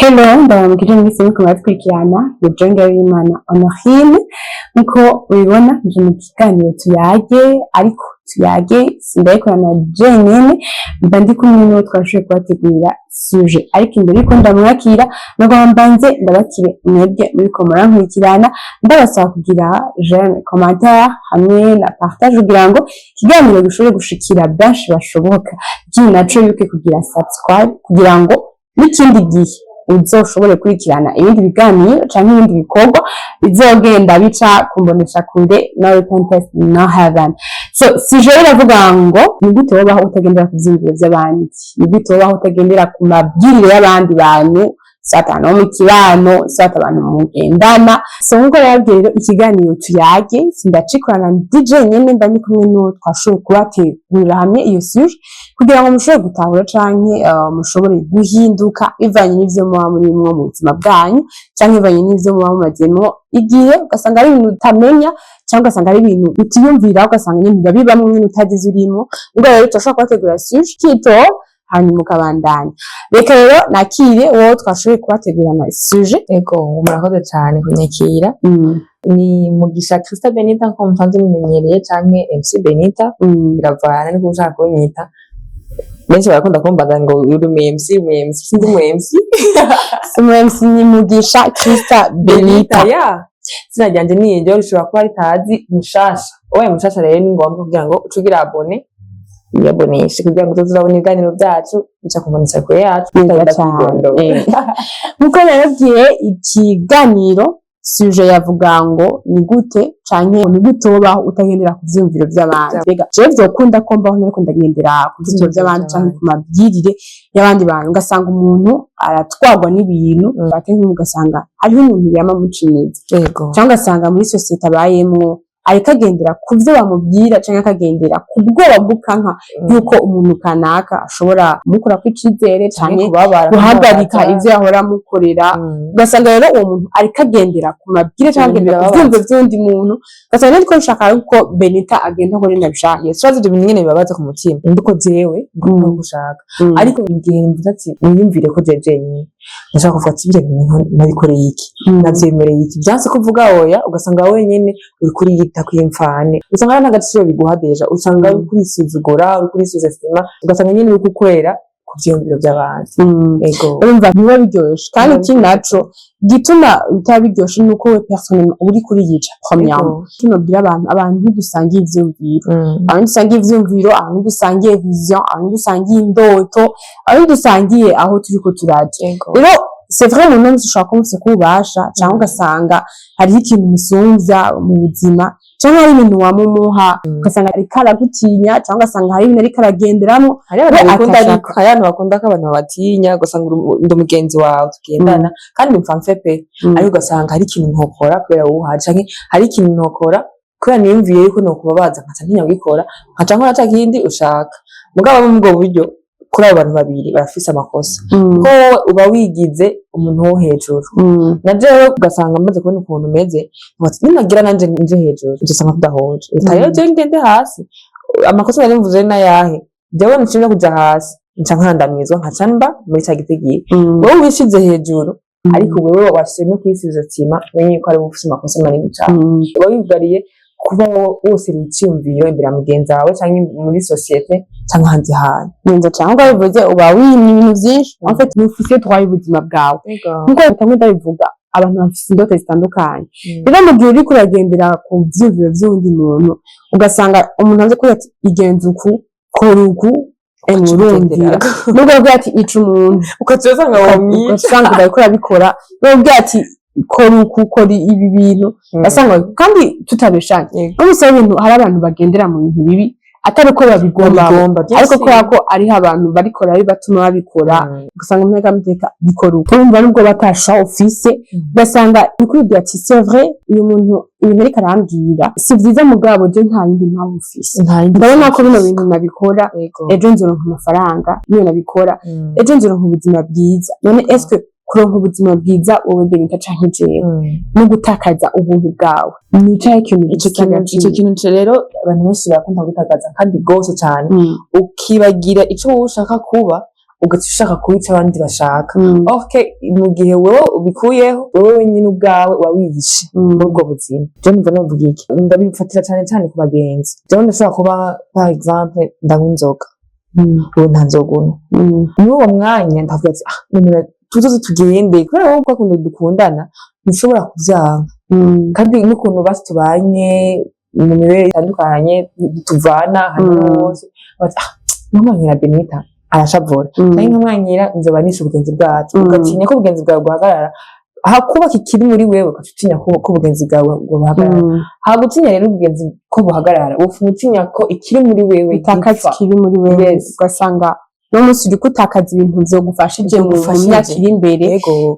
Hello, ndabamukije mwese muko batwikirana ni Jenga w'Imana Honorine nkuko ubibona nje mu kiganiro tuyage ariko tuyage sindayikorana jenyene mba ndi kumwe n'uwo twashoboye kubategurira sujet ariko imbere yuko ndamwakira nagombanze ndabakire mwebwe muriko murankurikirana ndabasaba kugira j'aime commentaire hamwe na partage kugira ngo ikiganiro gishobore gushikira benshi bashoboka ikindi naco yuke kugira subscribe kugira ngo n'ikindi gihe uzoshobore kurikirana ibindi biganiro canke ibindi bikorwa bizogenda bica kumbonesha kure no repentance no heaven. So sije iravuga ngo ni gute wobaho utagendera ku vyiyumviro vy'abandi, ni gute wobaho utagendera ku mabwirire y'abandi bantu satana mu kibano sata abantu mugendana. So nkuko yabwiye rero ikiganiro tuyage sindacikorana DJ nyene mba ni kumwe no twashoboye kubategurira hamwe iyo sujet kugira ngo mushobore gutahura canke mushobore guhinduka bivanye n'ivyo muba murimwo mu buzima bwanyu canke bivanye n'ivyo muba mumazemwo igihe ugasanga ari ibintu utamenya cyangwa ugasanga ari ibintu utiyumvira ugasanga nyine bibamwe nyine utagize urimo ngo rero turashobora kubategurira sujet kito hanyuma ukabandanya. Reka rero nakire wowe twashoboye kubategurana sujet. Ego murakoze cyane kunyakira. Ni Mugisha Christa Benita nko musanzwe mumenyereye canke MC Benita biravana n'uko ushaka kunyita. Benshi barakunda kumbaza ngo uri MC sinzi MC. MC ni Mugisha Christa Benita. Ya. Sina ryanje ni ryo rishobora kuba ritazi mushasha. Oya mushasha rero ni ngombwa kugira ngo ucugira abone. Yaboneshe kugira ngo tuzabone ibiganiro byacu bica kubonesha kure yacu cyane. Nkuko narabwiye ikiganiro sujet yavuga ngo ni gute canke ni gute wobaho utagendera ku vyiyumviro vy'abandi. Bega je vyokunda ko mbaho nariko ndagendera ku vyiyumviro vy'abandi canke ku mabwirire y'abandi bantu ugasanga umuntu aratwagwa n'ibintu batenye ugasanga hariho umuntu yama mucimiza cyangwa ugasanga muri societe abayemwo ariko agendera ku byo bamubwira canke akagendera ku bwoba bw'ukanka yuko umuntu kanaka ashobora kumukora kw'icizere canke guhagarika ivyo yahora amukorera. Ugasanga rero uwo muntu ariko agendera ku mabwire canke agendera ku vyumvo vy'undi muntu ugasanga niko nshaka yuko Benita agenda nkore nabishaka. Yesu ibyo bintu nyene bibabaza ku mutima ndiko jewe ngomba gushaka ariko igihe mvuze ati niyumvire ko jeje nyine ndashaka kuvuga ati bire bintu nabikoreye iki navyemereye iki byanse kuvuga oya ugasanga wenyene uri kuri yita kwimfane usanga n'agaciro biguhadeja usanga uri kuri suzugura uri kuri suzestima ugasanga nyene uri kukwera ku vyiyumviro by'abandi. Ego urumva niba biryoshe kandi iki naco gituma bitabiryoshe nuko we personnellement uri kuri yica premièrement tunobwira abantu ntidusangiye ivyumviro abantu dusangiye ivyumviro abantu dusangiye vision abantu dusangiye indoto abantu dusangiye aho turiko turaje. Rero c'est vrai mon nom ushaka kumse kubasha cyangwa ugasanga hari ikintu musumvya mu buzima cyangwa hari ibintu wamumuha ugasanga ari karagutinya cyangwa ugasanga hari ibintu ari karagenderamo hari abantu bakunda ko abantu babatinya ugasanga ndo mugenzi wawe tugendana kandi mpamfe pe ariko ugasanga hari ikintu nkokora kubera wuhaje canke hari ikintu nkokora kubera niyumviye yuko no kubabaza nkaca ntinya gukora nkaca nkora cyakindi ushaka mugabo mu bwo buryo kuri abo bantu babiri barafise amakosa ko uba wigize umuntu wo hejuru naje ugasanga amaze kubona ukuntu umeze ninagira nanje nje hejuru usanga tudahoje rero je ngende hasi amakosa nari mvuze na yahe jewe nshimye kuja hasi nca nkandamizwa nkaca mba muri cya gitegiye wowe wishize hejuru ariko wewe washimye kwisiza tsima wenye ko ari ufise amakosa manini cyane uba wibwariye kuba wose n'iciyumviro imbere ya mugenzi wawe canke muri societe canke hanze hantu neza cyangwa bivuze uba wimye ibintu byinshi en fait n'ufise droit y'ubuzima bwawe nkuko bitamwe ndabivuga abantu bafise indoto zitandukanye. Rero mu gihe uri kuragendera ku vyiyumviro vy'undi muntu ugasanga umuntu aze kugira ati igenza uku kora uku emurundira nubwo bwa ati ica umuntu ukazosanga wamwica ugasanga bariko urabikora nubwo bwa ati kora ibi bintu asanga kandi tutabeshanye n'umusaba ibintu hari abantu bagendera mu bintu bibi atari ko babigomba ariko ko ari abantu barikora ari batuma babikora ugasanga mpega muteka bikora urumva nubwo batasha office ugasanga ukubwira ati c'est vrai uyu muntu ibintu ariko arambwira si vyiza mugabo je nta yindi mpamvu office ndabona ko bino bintu nabikora ejo nzoronka amafaranga niyo nabikora ejo nzoronka ubuzima bwiza none est-ce que kuronka ubuzima bwiza wowe Benita canke jewe no gutakaza ubuntu bwawe nicaye ico kintu rero abantu benshi bakunda gutakaza kandi gose cyane ukibagira ico wowe ushaka kuba ugaca ushaka kubica abandi bashaka okay mu gihe wewe ubikuyeho wewe wenyine ubwawe wawiyishe muri ubwo buzima je numva novuga iki ndabifatira cyane ku bagenzi jewe ndashobora kuba par exemple ndanywa inzoga ubu nta nzoga muri uwo mwanya ndavuga ati tuzoze tugende kubera wowe ukuntu dukundana ntushobora kuvyanga kandi n'ukuntu basi tubanye mu mibereho itandukanye tuvana hano hose nkamwanyira Benita arashavura cyangwa nkamwanyira nzoba nishe ubugenzi bwacu ugatinya ko ubugenzi bwawe buhagarara hakubaka ikiri muri wewe ukatinya ko ubugenzi bwawe buhagarara hagutinya rero ubugenzi ko buhagarara ufumutinya ko ikiri muri wewe itakaza ikiri muri wewe ugasanga no musi uriko utakaza ibintu vyogufashije mu myaka iri imbere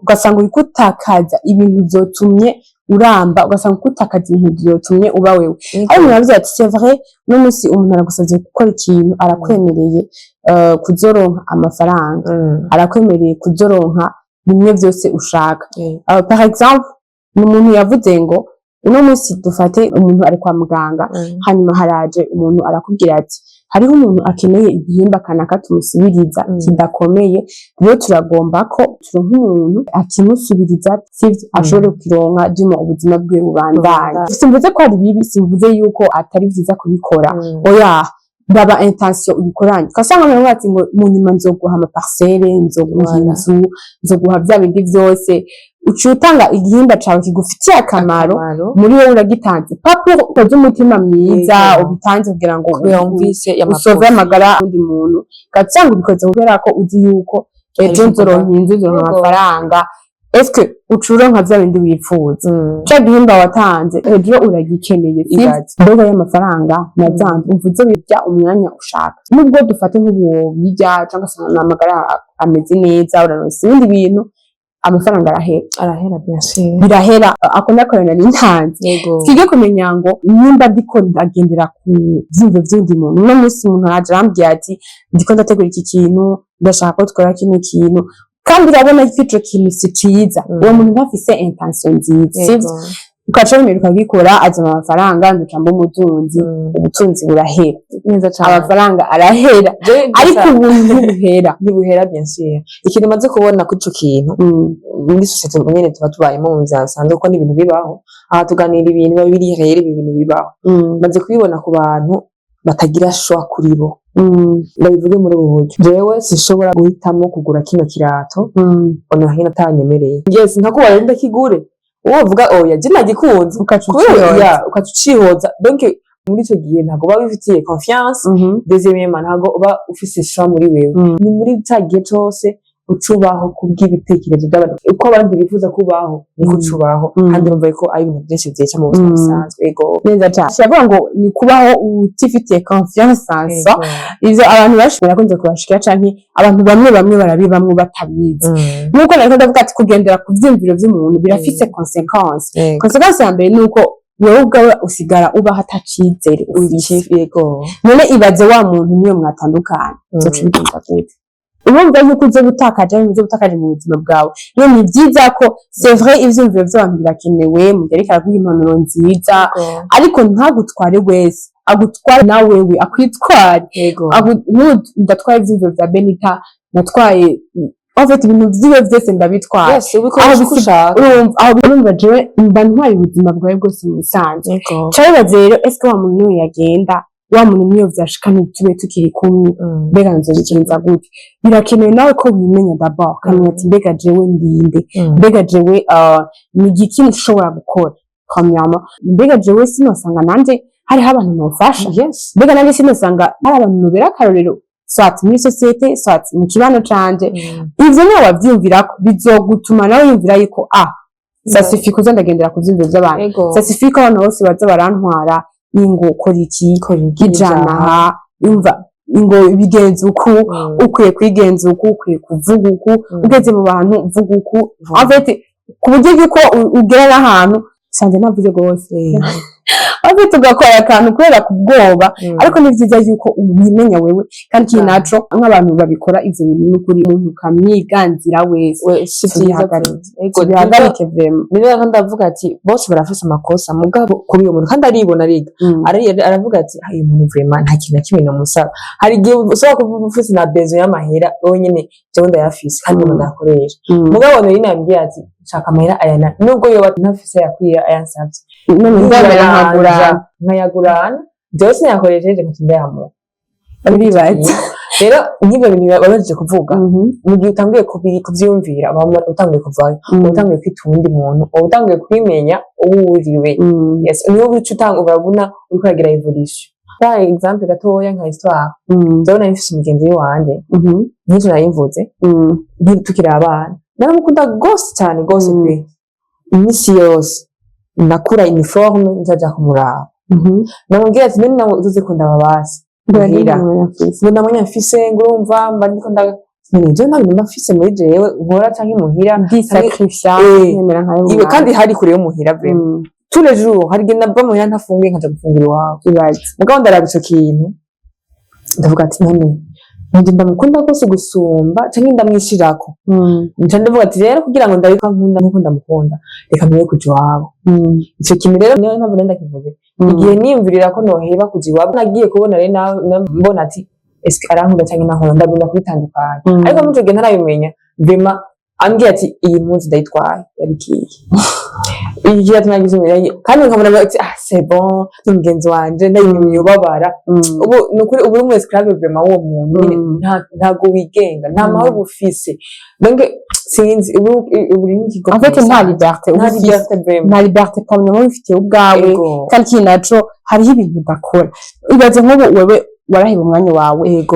ugasanga uriko utakaza ibintu vyotumye uramba ugasanga utakaza ibintu vyotumye uba wewe ariko murabizi ati c'est vrai no musi umuntu aragusavye gukora ikintu arakwemereye kuzoronka amafaranga arakwemereye kuzoronka bimwe vyose ushaka par exemple umuntu yavuze ngo uno musi dufate umuntu ari kwa muganga hanyuma haraje umuntu arakubwira ati hariho umuntu akeneye igihimba kanaka tumusubiriza kidakomeye rero turagomba ko turonka umuntu akimusubiriza sivyo ashobore kuronka dimo ubuzima bwe bubandanye simvuze ko ari bibi simvuze yuko atari vyiza kubikora oya baba intention ubikoranye kasanga mu bati ngo mu nyuma nzoguha ama parcelle nzoguha inzu nzoguha bya bindi vyose ucutanga igihimba cawe kigufitiye akamaro muri wowe uragitanze papo ukoze umutima mwiza ubitanze kugira ngo yumvise usove amagara undi muntu katsanga ubikoze kubera ko uzi yuko ejo nzoronka inzu nzoronka amafaranga eske ucuronka vya bindi wifuza cyo gihimba watanze ejo uragikeneye mbega y'amafaranga nazanze umvuze bijya umwanya ushaka nubwo dufate nk'ubu bijya cyangwa se amagara ameze neza uranose ibindi bintu amafaranga arahera birahera akunda korana n'intanzi twige kumenya ngo nimba ndiko ndagendera ku vyimve vy'undi muntu no musi umuntu araje arambwiye ati ndiko ndategura iki kintu ndashaka ko twakora kino kintu kandi urabona ko ico kintu si ciza uwo muntu ntafise intention nziza ukacomera ukagikora azana amafaranga nducamba umutunzi ubutunzi burahera neza cyane amafaranga arahera ariko ubuntu ntibuhera bien sûr ikintu maze kubona ko ico kintu muri societe nyene tuba tubayemo mu byasanzwe ko n'ibintu bibaho aha tuganira ibintu bibiri rero ibintu bibaho maze kubibona ku bantu batagira shwa kuri bo ndabivuge muri ubu buryo jewe sinshobora guhitamo kugura kino kirato ono hino atanyemereye yes ntakuba rero ndakigure uwo vuga oya je nagikunze ukacucihoza donc muri ico gihe ntago ba bifitiye confiance deuxièmement ntago uba ufise shwa muri wewe ni muri cyagihe cyose ucubaho kubw'ibitekerezo by'abantu uko abandi bifuza kubaho niko ucubaho kandi urumva ko ari ibintu byinshi byeca mu buzima busanzwe ego neza cyane shavuga ngo ni kubaho utifitiye confiance sansa ivyo abantu bashobora kunze kubashikira canke abantu bamwe barabibamwe batabizi nuko nariko ndavuga ati kugendera ku vyimviro vy'umuntu birafise consequence ya mbere nuko wewe ubwawe usigara uba hatacizere ego none ibaze wa muntu niyo mwatandukanye zoca bigenda gute urumva yuko uzo gutakaje mu buzima bwawe rero ni byiza ko c'est vrai ivyumviro vy'abantu birakenewe mugerekana ko impanuro nziza ariko ntagutware wese agutware na wewe akwitware ndatwaye ivyumviro vya Benita natwaye afite ibintu vyiwe vyose ndabitwara aho birumva jewe mba ntwaye ubuzima bwawe bwose mu bisanzwe cyabibaze rero eske wa muntu niyo yagenda wa muntu niyo vyashikana tube tukiri kumwe mbega nzobigenza gute birakenewe nawe ko wimenya d'abord kamenya ati mbega jewe ndinde mbega jewe ni igiki nshobora gukora kamyama mbega jewe sinosanga nanje hari abantu nofasha mbega nanje sinosanga hari abantu nobera akarorero soit muri societe soit mu kibano canje ivyo niyo wavyumvirako bizogutuma nawe yumvira yuko sasifika uza ndagendera ku vyumviro vy'abantu sasifika abantu bose baza barantwara ingo ukora iki ijana umva ingo bigenza uku ukwiye kwigenza uku ukwiye kuvuga uku ugeze mu bantu uvuga uku en fait ku buryo yuko ugera n'ahantu sanje navuze gose aho tugakora akantu kubera kubwoba ariko ni vyiza yuko umenya wewe kandi iki naco nk'abantu babikora ivyo bintu n'ukuri umuntu kamwiganzira wese si vyiza bihagarike vrema niba ndavuga ati bose barafise amakosa mugabo kuri uyo muntu kandi aribona ariga aravuga ati uyu muntu vrema nta kintu na kimwe nomusaba hari igihe ushobora kuvuga ufise na bezo y'amahera wowe nyene jewe ndayafise kandi ndakoresha mugabo nari nambwiye ati shaka amahera ayana nubwo yoba ntafise yakwiye ayansavye nkayagurana jewe sinayakoresheje ngo ndayamuha uribaza rero nk'ibyo bintu babaje kuvuga mu gihe utangiye kuvyumvira utangiye kuvayo utangiye kwita uwundi muntu utangiye kwimenya uwo uriwe yes niyo bica utanga urabona uriko uragira evolution par exemple gatoya nka histoire jewe nari mfise umugenzi wanje nk'ivyo nayimvuze tukiri abana naramukunda gose cyane gose pe imisi yose nakura uniforme nzaja kumuraba namubwira ati none nawe uzikunda babasi mbona mwanya mfise ngurumva mba ndiko nije ntabwo mfise muri jewe nkora canke muhira sacrifice nemera nkayo iwe kandi hari kure yo muhira vraiment tous les jours hari genda bva muhira ntafunguye nkaja gufungura iwawe mugabo ndaraba ico kintu ndavuga ati none ndi ndamukunda kose gusumba canke ndamwishirako nca ndavuga ati rero kugira ngo ndabika nkunda nkuko ndamukunda reka mbiye kuja iwabo ico kintu rero niyo mpamvu ndakivuze igihe niyumvirira ko noheba kuja iwabo nagiye kubona rero mbona ati eske arankunda canke nankunda ndagenda kubitandukanya ariko mu gihe ntarabimenya vraiment ambwiye ati iyi mpunzi ndayitwaye yabikiye igihe atanagize kandi nkabona ati c'est bon n'umugenzi wanje ndayimye ubabara ubu nukuri ubu mu esclave vraiment uwo muntu ntago wigenga nta mahoro bufise donc sinzi ubu n'ikigo en fait nta liberté nta liberté kamwe mu bifitiye ubwawe kandi kinaco hariho ibintu udakora ibaze nk'ubu wewe waraheba umwanya wawe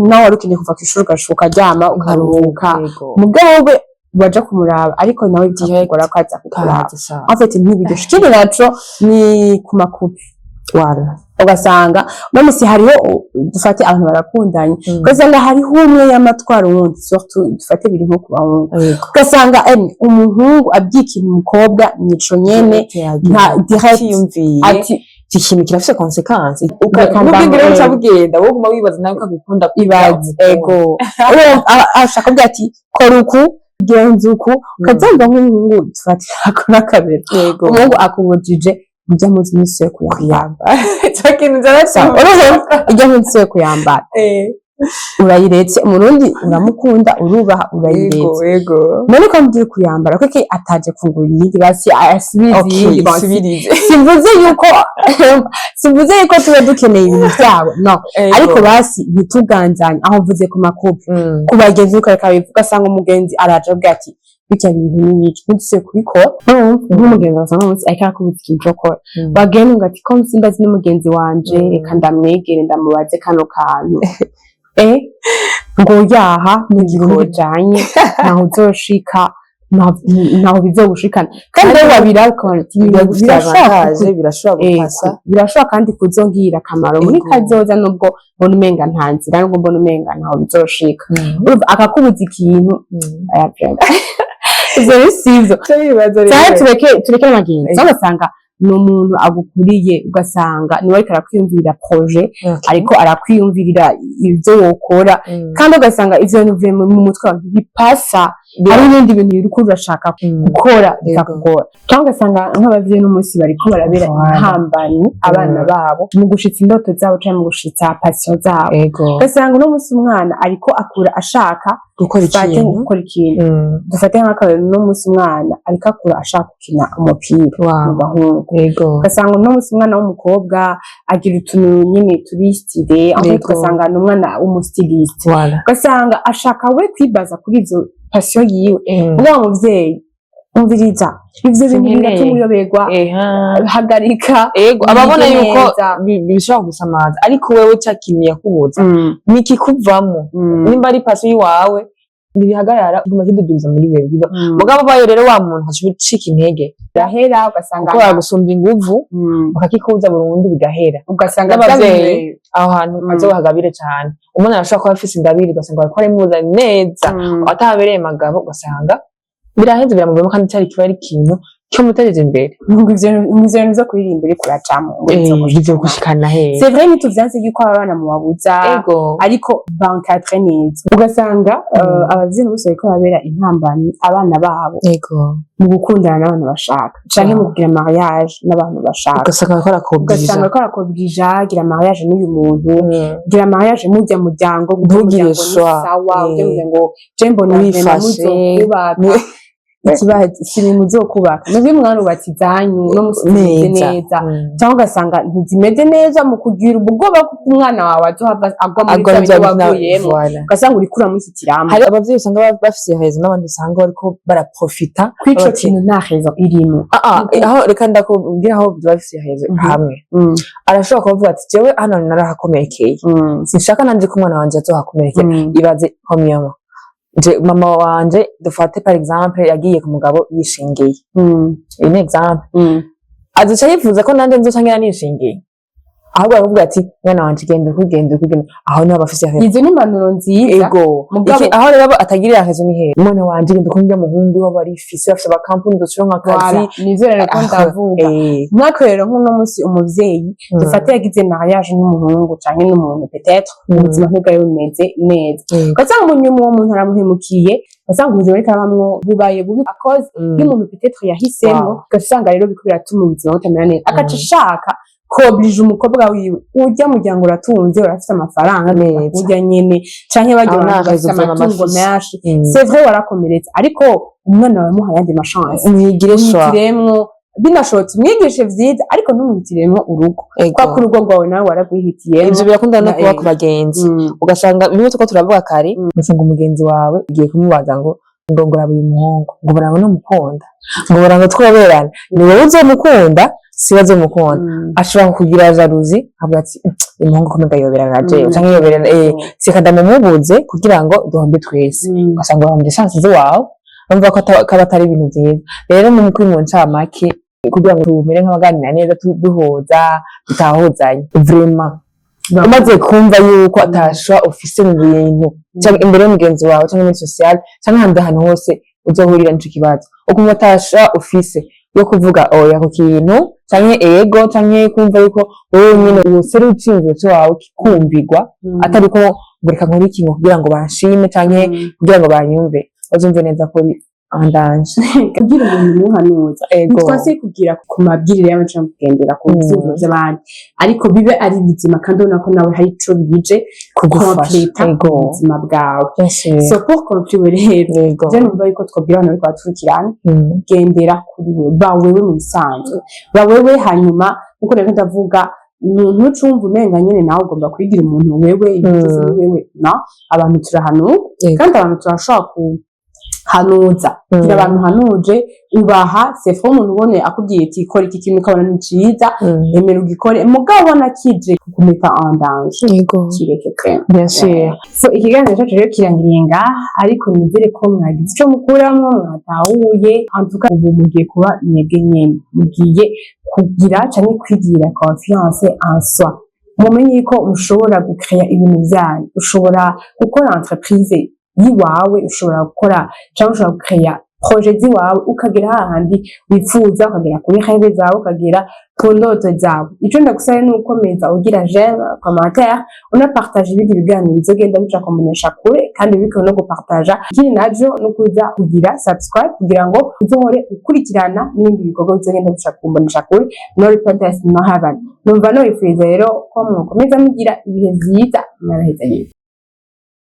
nawe wari ukeneye kuva kw'ishuri ugashuka aryama ukaruhuka mugabo waja kumuraba ariko nawe byihagora ko aza kukuraba en fait ntibidusha ikindi naco ni ku makupi ugasanga none hariho dufate abantu barakundanye ugasanga hariho umwe y'amatwaro wundi surtout dufate biri nko ku bahungu ugasanga umuhungu abyikira umukobwa nico nyene nta direct ati ikintu kirafise consequence ukabwira cyabugenda wowe guma wibaza nawe ukagukunda ibaze ashaka kuvuga ati kora uku genza uku kazamba nk'umuhungu dufate akora kabiri umuhungu akubujije ujya munsi y'isi yo kuyambara cyakintu nzarasa ujya munsi yo kuyambara urayiretse umurundi uramukunda urubaha urayiretse none ko mbyiri kuyambara kuko ataje kungura iyindi basi asubirize simvuze yuko tuba dukeneye ibintu byabo no ariko basi ntituganzanye aho mvuze ku makubi ku bagenzi ukareka bivuga asanga umugenzi araje avuga ati bitya ibintu n'ibiki ntuduse kubikora nk'umugenzi wasanga umunsi ariko arakubita ikintu cyo kora bagenda ngo ati ko msimbazi n'umugenzi wanje reka ndamwegere ndamubaze kano kantu ngo yaha mugihe bijanye naho uzoshika naho bizogushikana kandi rero wabirabukana birashobora kandi kuzongirira akamaro muri kazoza nubwo mbona umenga nta nzira nubwo mbona umenga naho bizoshika akakubuza ikintu ivyo bisivyo tureke amagenzi ugasanga ni umuntu agukuriye ugasanga niwe ariko arakwiyumvirira projet ariko arakwiyumvirira ivyo wokora kandi ugasanga ivyo bivuye mu mutwe bipasa hari ibindi bintu biriko urashaka gukora bikakugora cyangwa ugasanga nk'abavyeyi n'umunsi bariko barabera intambamyi abana babo mu gushitsa indoto zabo canke mu gushitsa passion zabo ugasanga uno munsi umwana ariko akura ashaka gukora ikintu dufate nk'akarero uno munsi umwana ariko akura ashaka gukina umupira mu bahungu ugasanga uno munsi umwana w'umukobwa agira utuntu nyine turi style ahubwo ugasanga ni umwana w'umustiliste ugasanga ashaka we kwibaza kuri ivyo passion yiwe ngo umuvyeyi umviriza ivyo bintu bigatuma uyoberwa hagarika ababona yuko bishobora gusamaza ariko wewe cakimiye kubuza nikikuvamo nimba ari passion yiwawe ntibihagarara uguma kidudubiza muri wewe mugabo bayo rero wa muntu ashobora intege gahera ugasanga ko gusumba inguvu bakakikuza burundu bigahera ugasanga abavyeyi aho hantu azohagabire cyane umuntu arashobora kuba afise ingabire ugasanga bariko arimuza neza atabereye magabo ugasanga birahenze biramuvamo kandi cyari kiba ari ikintu cyo mutejeje imbere ivyo nizo kuririmba uri kuracamo ivyo gushikana he c'est vrai ntituvyanse yuko abana mubabuza ariko bankadre neza ugasanga abavyeyi bose bariko babera intambamyi abana babo mu gukundana n'abantu bashaka canke mu kugira mariage n'abantu bashaka ugasanga bariko barakobwija gira mariage n'uyu muntu gira mariage murya muryango ntugire sawa ugira ngo je mbona muzokubaka ikibazo kiri muzokubaka nubwo mwarubatse izanyu no musimeze neza cyangwa ugasanga ntizimeze neza mu kugira ubwoba ko umwana wawe azohava agwa muri byo waguyemo ugasanga uri kuramushyikiramo hari abavyeyi usanga bafise rezo n'abandi usanga bariko baraprofita kwico kintu nta rezo irimo aho reka ndakubwira aho bafise rezo hamwe arashobora kuvuga ati jewe hano narahakomerekeye sinshaka nanje ko umwana wanje azohakomerekeye ibaze homiyama mama wanje dufate par exemple yagiye ku mugabo yishingiye une exemple azica yifuza ko nanje nzocangira nishingiye ahubwo aravuga ati mwana wanje genda aho niho bafise izo ni impanuro nziza aho rero atagirira akazi ni hehe mwana wanje genda kumubwira muhungu wabo ari fise afise abakampuni dushira akazi nivyo rero ko ndavuga mwako rero nk'uno munsi umuvyeyi dufate yagize mariage n'umuhungu canke n'umuntu peut-être ubuzima ntibwari bumeze neza ugasanga umunyuma uwo muntu aramuhemukiye ugasanga ubuzima ariko arabamwo bubaye bubi akoze y'umuntu peut-être yahisemo ugasanga rero biko biratuma ubuzima butamera neza agaca ashaka koblije umukobwa wiwe urya muryango uratunze urafite amafaranga neza urya nyene canke bagiye bafite amatungo menshi c'est vrai warakomeretse ariko umwana wawe muha yandi machance mwigire binashobotse umwigishe vyiza ariko ntumuhitiremwo urugo kwa ku rugo rwawe nawe waragwihitiyemo ivyo birakunda no kuba ku bagenzi ugasanga bimwe tuko turavuga kare ugasanga umugenzi wawe ugiye kumubaza ngo ndongora uyu muhungu ngo barangwa no mukunda ngo barangwa twoberana ni wowe uzomukunda sibazo mukunda ashobora kugira jalousi avuga ati umuhungu komega yoberana je canke yoberana sikadamubuze kugira ngo duhombe twese ugasanga bahombe chance zawe numva ko atari ibintu byiza rero mu kwimunca make kugira ngo tumere nk'abaganira neza duhoza tutahozanye vraiment umaze kumva yuko atasha office mu bintu cyangwa imbere y'umugenzi wawe cyangwa muri social cyangwa handi ahantu hose uzohurira n'ico kibazo ukumva atasha office yo kuvuga oya ku kintu canke ego canke kumva yuko wowe nyine usere ucinzwe cyo wawe kikumvigwa atari ko ngureka nkora ikintu kugira ngo banshime canke kugira ngo banyumve bazumve neza ko andanje kugira umuntu muhanuza twase kugira ku mabwirire y'abantu kugendera ku buzima by'abandi ariko bibe ari bizima kandi ubona ko nawe hari ico bije kugufasha ubuzima bwawe so pour conclure rero je numva yuko twabwira abantu ariko baturikirana gendera kuri wewe ba wewe mu bisanzwe ba wewe hanyuma uko rero ndavuga ntucumva umenga nyene nawe ugomba kwigira umuntu wewe ibyiza wewe na abantu turahanu kandi abantu turashaka hanuza kugira abantu hanuje ubaha sefu umuntu ubone akubwiye ati kora iki kintu ukabona ni ciza emera ugikore mugabo ubona kije kukumeta en danger kireke kwe bien sûr so ikiganiro cyacu rero kirangiriye ngaha ariko nizere ko mwagize ico mukuramo mwatahuye antuka ubu mugiye kuba mwebwe nyene mugiye kugira canke kwigira confiance en soi mumenye ko ushobora gucrea ibintu byanyu ushobora gukora entreprise yiwawe ushobora gukora cyangwa ushobora gukaya projet ziwawe ukagera hahandi wifuza ukagera kuri rêve zawe ukagera ku ndoto zawe icyo ndagusaba ni ukomeza ugira j'aime commentaire unapartage ibindi biganiro bizogenda bica kumenyesha kure kandi bikaba no gupartager ikindi navyo no kuza kugira subscribe kugira ngo uzohore ukurikirana n'ibindi bikorwa bizogenda bica kumenyesha kure no repentance no heaven numva no ifuriza rero ko mukomeza mugira ibihe vyiza naraheza